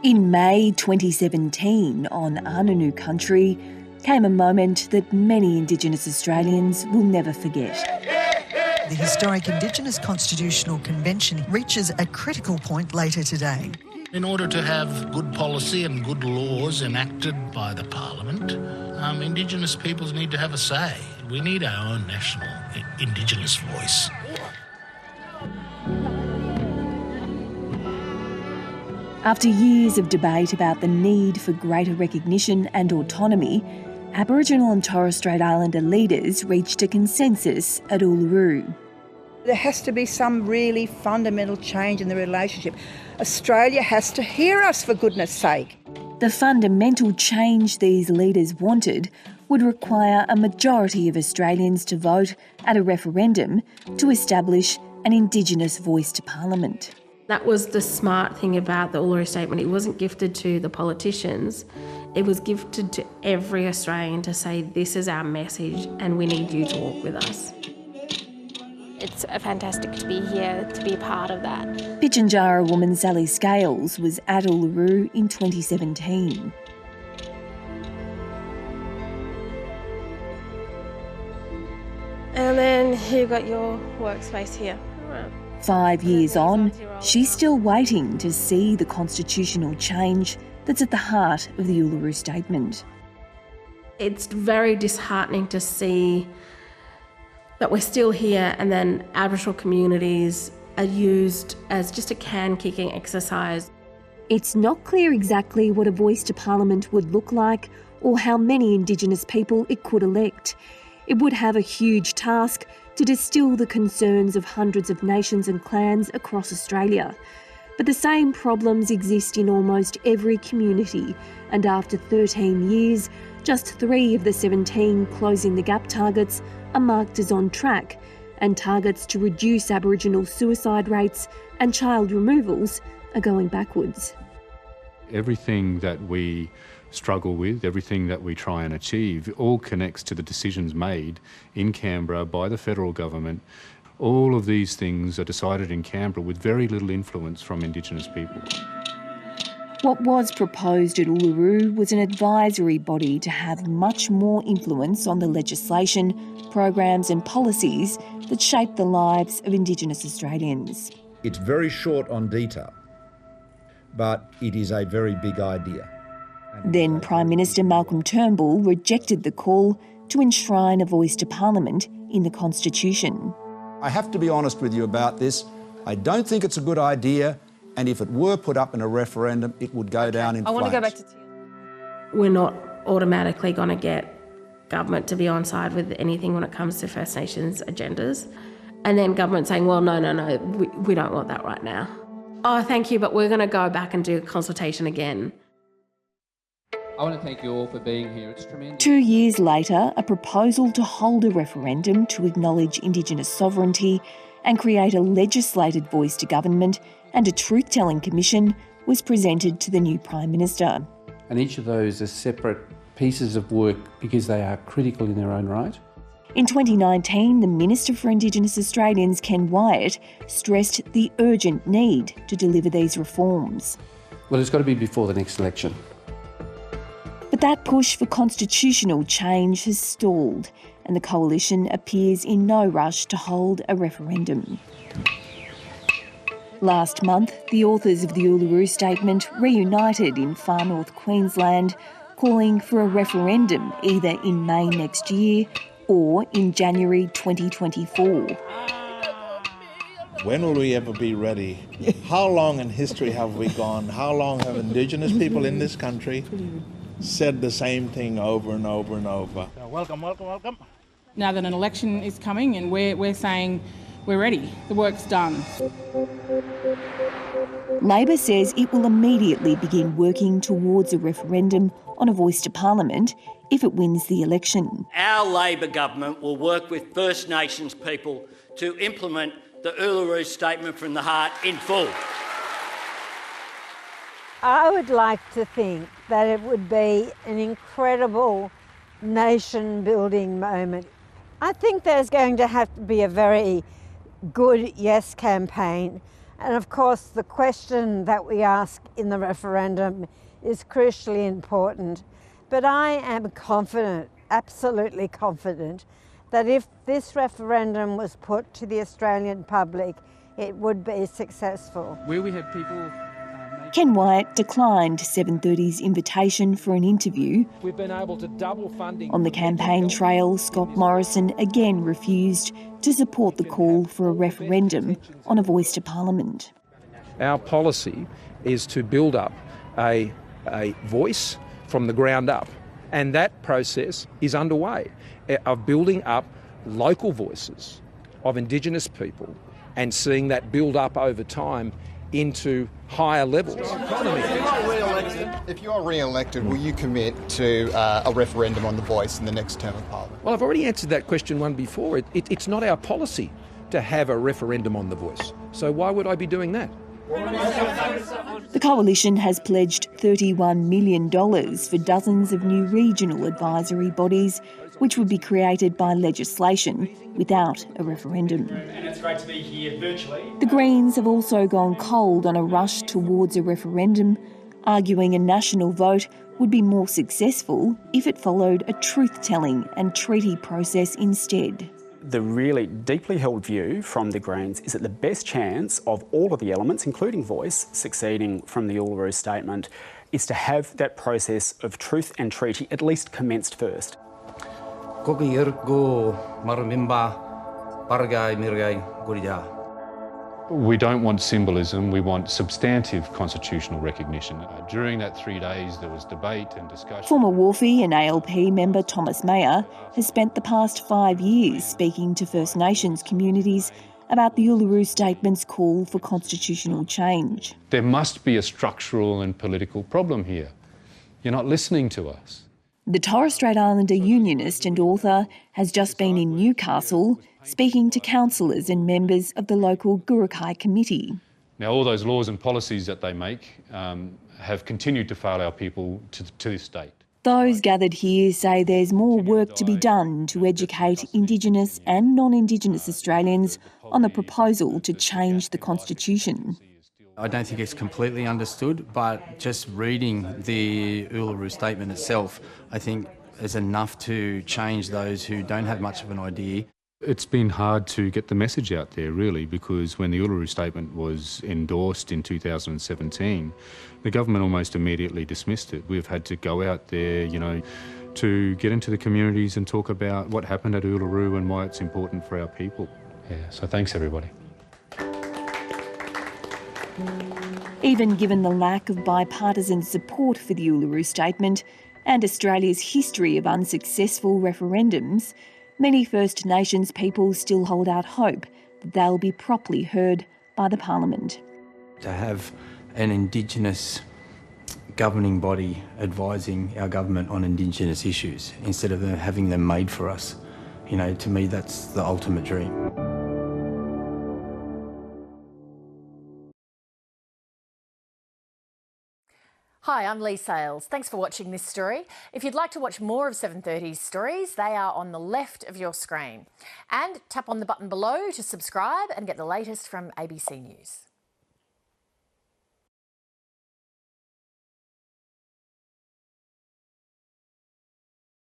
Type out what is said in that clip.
In May 2017, on Anangu country, came a moment that many Indigenous Australians will never forget. The historic Indigenous Constitutional Convention reaches a critical point later today. In order to have good policy and good laws enacted by the Parliament, Indigenous peoples need to have a say. We need our own national Indigenous voice. After years of debate about the need for greater recognition and autonomy, Aboriginal and Torres Strait Islander leaders reached a consensus at Uluru. There has to be some really fundamental change in the relationship. Australia has to hear us, for goodness sake. The fundamental change these leaders wanted would require a majority of Australians to vote at a referendum to establish an Indigenous voice to Parliament. That was the smart thing about the Uluru Statement. It wasn't gifted to the politicians. It was gifted to every Australian to say, this is our message and we need you to walk with us. It's fantastic to be here, to be part of that. Pitjantjatjara woman Sally Scales was at Uluru in 2017. And then you've got your workspace here. 5 years on, she's still waiting to see the constitutional change that's at the heart of the Uluru Statement. It's very disheartening to see that we're still here and then Aboriginal communities are used as just a can-kicking exercise. It's not clear exactly what a voice to Parliament would look like or how many Indigenous people it could elect. It would have a huge task to distill the concerns of hundreds of nations and clans across Australia. But the same problems exist in almost every community, and after 13 years, just 3 of the 17 Closing the Gap targets are marked as on track, and targets to reduce Aboriginal suicide rates and child removals are going backwards. Everything that we struggle with, everything that we try and achieve, all connects to the decisions made in Canberra by the federal government. All of these things are decided in Canberra with very little influence from Indigenous people. What was proposed at Uluru was an advisory body to have much more influence on the legislation, programs and policies that shape the lives of Indigenous Australians. It's very short on detail, but it is a very big idea. Then Prime Minister Malcolm Turnbull rejected the call to enshrine a voice to Parliament in the Constitution. I have to be honest with you about this. I don't think it's a good idea, and if it were put up in a referendum, it would go down in flames. I want to go back to We're not automatically going to get government to be on side with anything when it comes to First Nations agendas. And then government saying, well, no, we don't want that right now. Oh, thank you, but we're going to go back and do a consultation again. I want to thank you all for being here. It's tremendous. 2 years later, a proposal to hold a referendum to acknowledge Indigenous sovereignty and create a legislated voice to government and a truth-telling commission was presented to the new Prime Minister. And each of those are separate pieces of work because they are critical in their own right. In 2019, the Minister for Indigenous Australians, Ken Wyatt, stressed the urgent need to deliver these reforms. Well, it's got to be before the next election. But that push for constitutional change has stalled, and the Coalition appears in no rush to hold a referendum. Last month, the authors of the Uluru Statement reunited in far north Queensland, calling for a referendum either in May next year or in January 2024. When will we ever be ready? How long in history have we gone? How long have Indigenous people in this country said the same thing over and over and over? Welcome. Now that an election is coming and we're saying we're ready, the work's done. Labor says it will immediately begin working towards a referendum on a voice to Parliament if it wins the election. Our Labor government will work with First Nations people to implement the Uluru Statement from the Heart in full. I would like to think that it would be an incredible nation-building moment. I think there's going to have to be a very good yes campaign And of course, the question that we ask in the referendum is crucially important. But I am confident, absolutely confident, that if this referendum was put to the Australian public, it would be successful. Where we have people... Ken Wyatt declined 730's invitation for an interview. We've been able to double funding... On the campaign trail, Scott Morrison again refused to support the call for a referendum on a voice to Parliament. Our policy is to build up a voice from the ground up, and that process is underway of building up local voices of Indigenous people and seeing that build up over time into higher levels. If you are re-elected, will you commit to a referendum on the voice in the next term of Parliament? Well, I've already answered that question one before. It's not our policy to have a referendum on the voice. So why would I be doing that? The Coalition has pledged $31 million for dozens of new regional advisory bodies, which would be created by legislation without a referendum. And it's great to be here virtually. The Greens have also gone cold on a rush towards a referendum, arguing a national vote would be more successful if it followed a truth-telling and treaty process instead. The really deeply held view from the Greens is that the best chance of all of the elements, including voice, succeeding from the Uluru Statement is to have that process of truth and treaty at least commenced first. We don't want symbolism, we want substantive constitutional recognition. During that 3 days there was debate and discussion. Former WARFI and ALP member Thomas Mayer has spent the past 5 years speaking to First Nations communities about the Uluru Statement's call for constitutional change. There must be a structural and political problem here. You're not listening to us. The Torres Strait Islander unionist and author has just been in Newcastle speaking to councillors and members of the local Gurukai committee. Now, all those laws and policies that they make have continued to fail our people to this date. Those gathered here say there's more work to be done to educate Indigenous and non-Indigenous Australians on the proposal to change the Constitution. I don't think it's completely understood, but just reading the Uluru Statement itself, I think is enough to change those who don't have much of an idea. It's been hard to get the message out there, really, because when the Uluru Statement was endorsed in 2017, the government almost immediately dismissed it. We've had to go out there, to get into the communities and talk about what happened at Uluru and why it's important for our people. Yeah, so thanks, everybody. Even given the lack of bipartisan support for the Uluru Statement and Australia's history of unsuccessful referendums, many First Nations people still hold out hope that they'll be properly heard by the Parliament. To have an Indigenous governing body advising our government on Indigenous issues instead of having them made for us, to me that's the ultimate dream. Hi, I'm Lee Sales. Thanks for watching this story. If you'd like to watch more of 730's stories, they are on the left of your screen. And tap on the button below to subscribe and get the latest from ABC News.